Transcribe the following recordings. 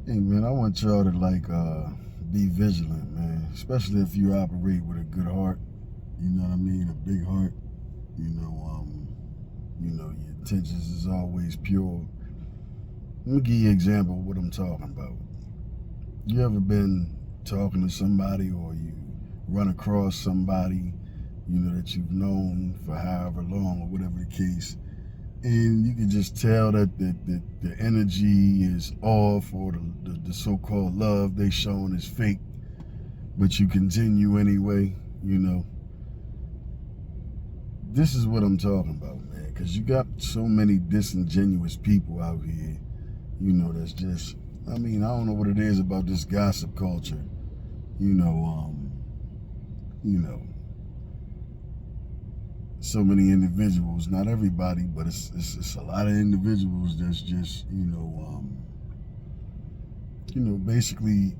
Hey man, I want y'all to be vigilant, man. Especially if you operate with a good heart. You know what I mean? A big heart. You know, your intentions is always pure. Let me give you an example of what I'm talking about. You ever been talking to somebody or you run across somebody, that you've known for however long or whatever the case, and you can just tell that the energy is off or the so-called love they showing is fake, but you continue anyway. you know this is what I'm talking about, man, because you got so many disingenuous people out here, that's just, I don't know what it is about this gossip culture. you know you know so many individuals, not everybody, but it's a lot of individuals that's just, basically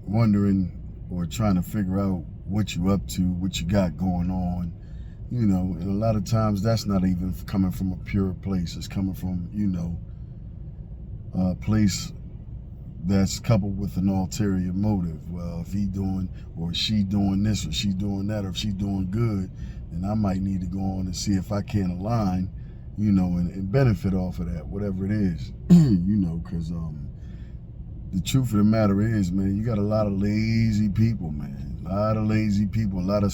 wondering or trying to figure out what you up to, what you got going on. And a lot of times that's not even coming from a pure place. It's coming from, a place that's coupled with an ulterior motive. Well, if he doing or she doing this or she doing that, or if she doing good, then I might need to go on and see if I can align, and benefit off of that, whatever it is. Because the truth of the matter is, man, you got a lot of lazy people, man. A lot of lazy people, a lot of,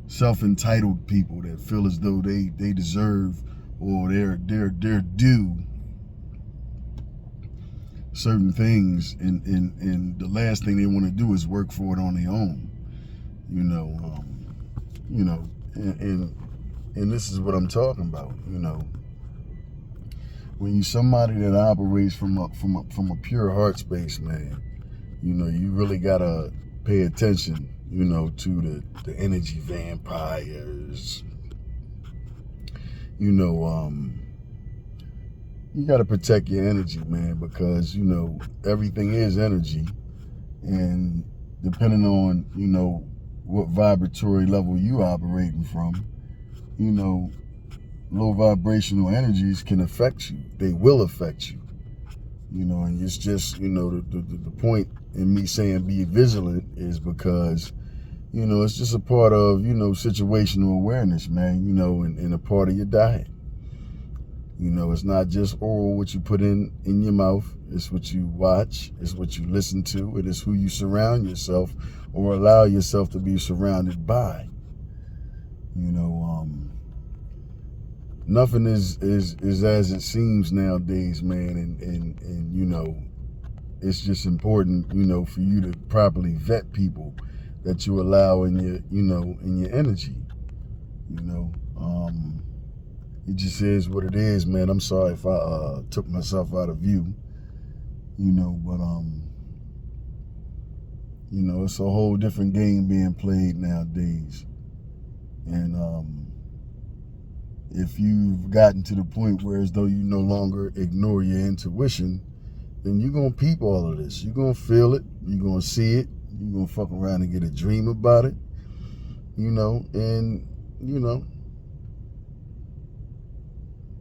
self-entitled people that feel as though they deserve or they're due certain things, and the last thing they want to do is work for it on their own. You know, you know, and this is what I'm talking about. When you somebody that operates from a pure heart space, man, you really gotta pay attention, to the energy vampires. You know, you gotta protect your energy, man, because everything is energy, and depending on what vibratory level you operating from, you know, low vibrational energies can affect you. They will affect you. And it's just, the point in me saying be vigilant is because, it's just a part of, situational awareness, man, and a part of your diet. It's not just oral what you put in your mouth. It's what you watch. It's what you listen to. It is who you surround yourself or allow yourself to be surrounded by. Nothing is as it seems nowadays, man, and it's just important, for you to properly vet people that you allow in your, in your energy. You know, it just is what it is, man. I'm sorry if I took myself out of view, but it's a whole different game being played nowadays, and if you've gotten to the point where as though you no longer ignore your intuition, then you're going to peep all of this. You're going to feel it. You're going to see it. You're going to fuck around and get a dream about it, and,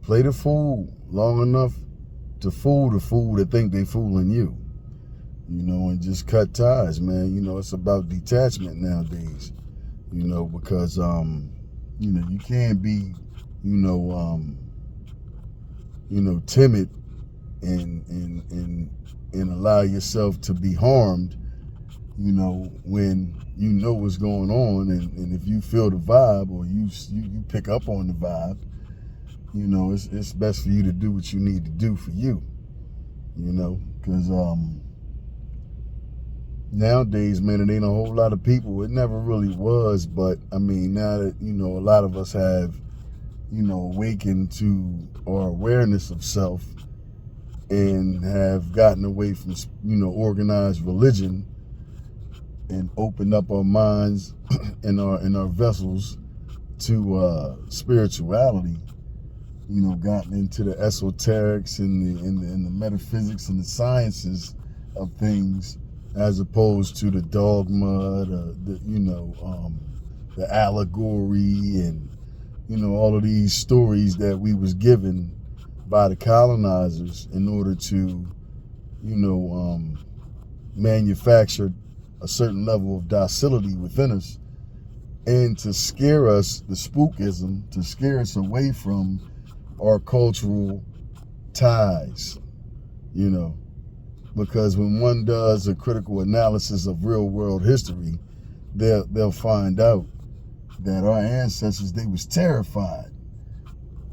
play the fool long enough to fool the fool that think they fooling you, and just cut ties, man. It's about detachment nowadays, because, you can't be, timid and allow yourself to be harmed, when you know what's going on, and if you feel the vibe or you pick up on the vibe, it's best for you to do what you need to do for you, because nowadays, man, it ain't a whole lot of people. It never really was, but I mean, now that a lot of us have awakened to our awareness of self and have gotten away from organized religion and opened up our minds and our vessels to spirituality, gotten into the esoterics and the metaphysics and the sciences of things, as opposed to the dogma, the allegory, and all of these stories that we was given by the colonizers in order to manufactured a certain level of docility within us, and to scare us, the spookism, to scare us away from our cultural ties, because when one does a critical analysis of real world history, they'll find out that our ancestors, they was terrified.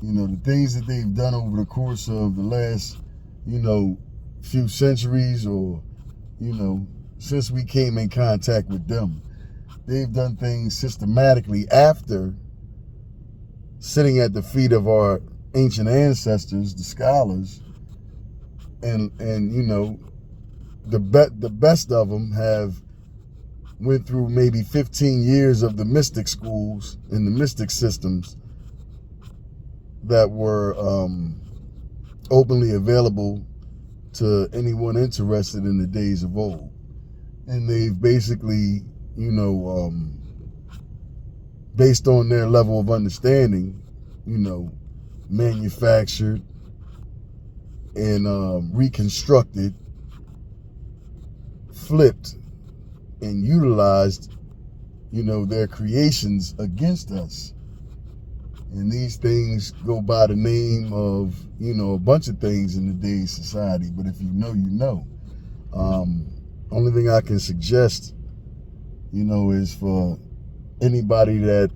The things that they've done over the course of the last, few centuries, or, since we came in contact with them, they've done things systematically after sitting at the feet of our ancient ancestors, the scholars, and the best of them have went through maybe 15 years of the mystic schools and the mystic systems that were openly available to anyone interested in the days of old. And they've basically, based on their level of understanding, manufactured and reconstructed, flipped, and utilized, their creations against us. And these things go by the name of, a bunch of things in today's society. But if you know, you know. Only thing I can suggest, is for anybody that,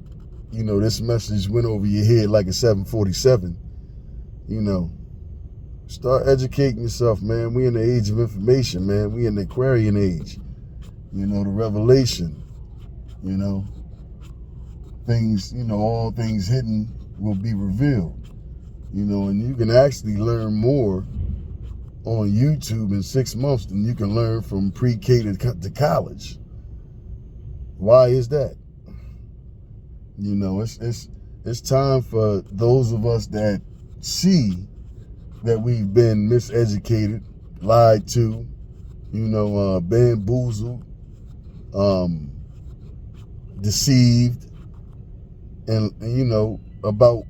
this message went over your head like a 747, start educating yourself, man. We in the age of information, man. We in the Aquarian age, the revelation, things, all things hidden will be revealed, and you can actually learn more on YouTube in 6 months than you can learn from pre-K to college. Why is that? It's time for those of us that see that we've been miseducated, lied to, bamboozled, deceived, and about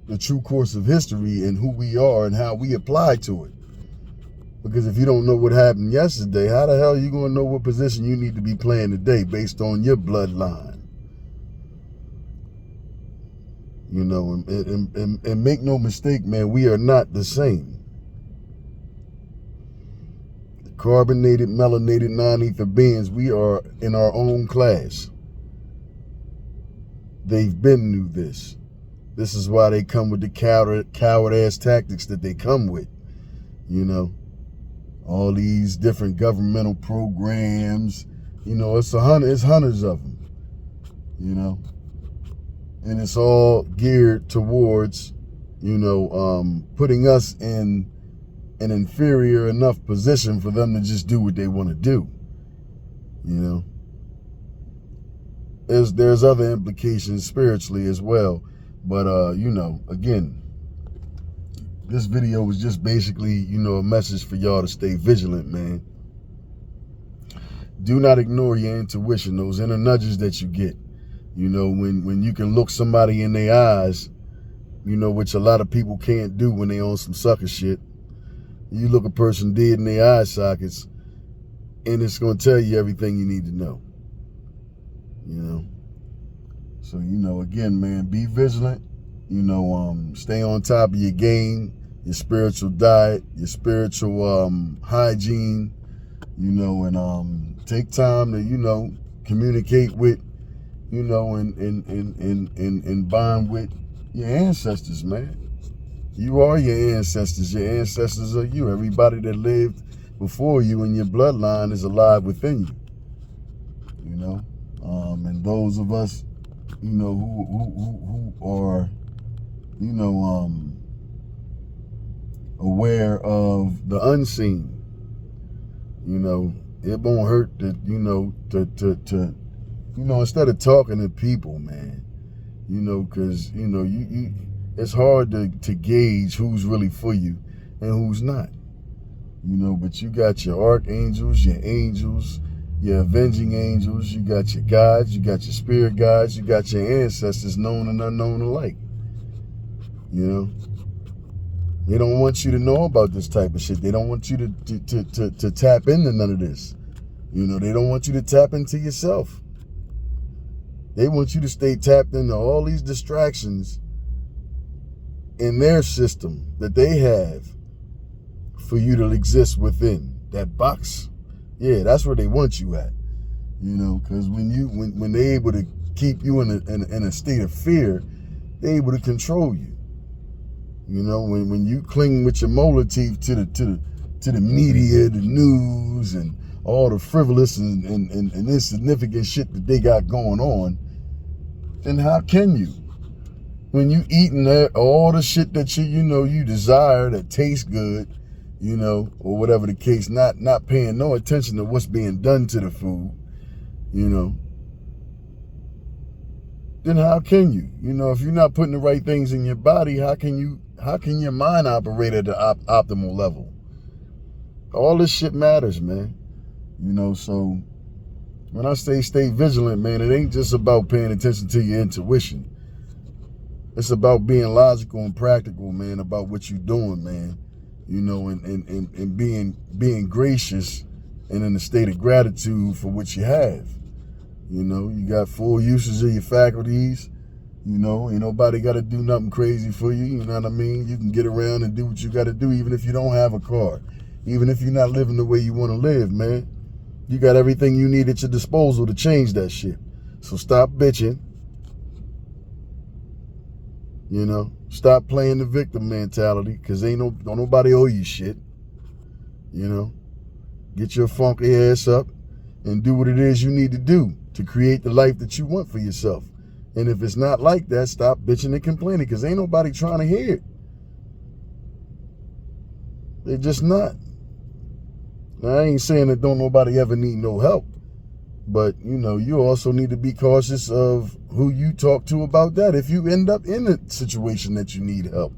the true course of history and who we are and how we apply to it. Because if you don't know what happened yesterday, how the hell are you going to know what position you need to be playing today based on your bloodline? And make no mistake, man, we are not the same. Carbonated, melanated, non-ether beings, we are in our own class. They've been knew this. This is why they come with the coward-ass tactics that they come with. All these different governmental programs, it's hundreds of them, and it's all geared towards, putting us in an inferior enough position for them to just do what they want to do, There's other implications spiritually as well, but again, this video was just basically, a message for y'all to stay vigilant, man. Do not ignore your intuition, those inner nudges that you get. When you can look somebody in their eyes, which a lot of people can't do when they on some sucker shit. You look a person dead in their eye sockets, and it's going to tell you everything you need to know. So, again, man, be vigilant. Stay on top of your game, your spiritual diet, your spiritual hygiene, and take time to, communicate with, and bond with your ancestors, man. You are your ancestors. Your ancestors are you. Everybody that lived before you in your bloodline is alive within you. And those of us, who are, aware of the unseen, it won't hurt to, instead of talking to people, man, because, it's hard to gauge who's really for you and who's not, but you got your archangels, your angels, your avenging angels, you got your guides, you got your spirit guides, you got your ancestors known and unknown alike, They don't want you to know about this type of shit. They don't want you to tap into none of this. You know, they don't want you to tap into yourself. They want you to stay tapped into all these distractions in their system that they have for you to exist within that box. Yeah, that's where they want you at. You know, because when they're able to keep you in a state of fear, they're able to control you. You know, when you cling with your molar teeth to the media, the news, and all the frivolous and insignificant shit that they got going on, then how can you? When you eating all the shit that you desire that tastes good, you know, or whatever the case, not paying no attention to what's being done to the food, you know, then how can you? You know, if you're not putting the right things in your body, how can your mind operate at the optimal level? All this shit matters, man. You know, so when I say stay vigilant, man, it ain't just about paying attention to your intuition. It's about being logical and practical, man, about what you're doing, man. You know, and being gracious and in a state of gratitude for what you have. You know, you got full usage of your faculties. You know, ain't nobody got to do nothing crazy for you. You know what I mean? You can get around and do what you got to do, even if you don't have a car. Even if you're not living the way you want to live, man. You got everything you need at your disposal to change that shit. So stop bitching. You know, stop playing the victim mentality, because don't nobody owe you shit. You know, get your funky ass up and do what it is you need to do to create the life that you want for yourself. And if it's not like that, stop bitching and complaining, because ain't nobody trying to hear it. They're just not. Now, I ain't saying that don't nobody ever need no help. But, you know, you also need to be cautious of who you talk to about that if you end up in a situation that you need help.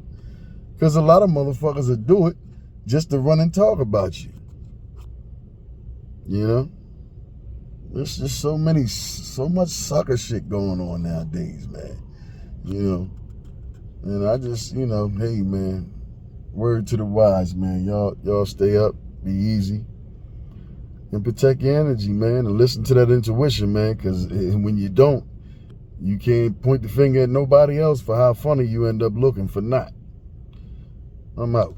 Because a lot of motherfuckers will do it just to run and talk about you. You know? There's just so much sucker shit going on nowadays, man. You know? And I just, you know, hey, man, word to the wise, man. Y'all stay up, be easy. And protect your energy, man, and listen to that intuition, man, because when you don't, you can't point the finger at nobody else for how funny you end up looking for not. I'm out.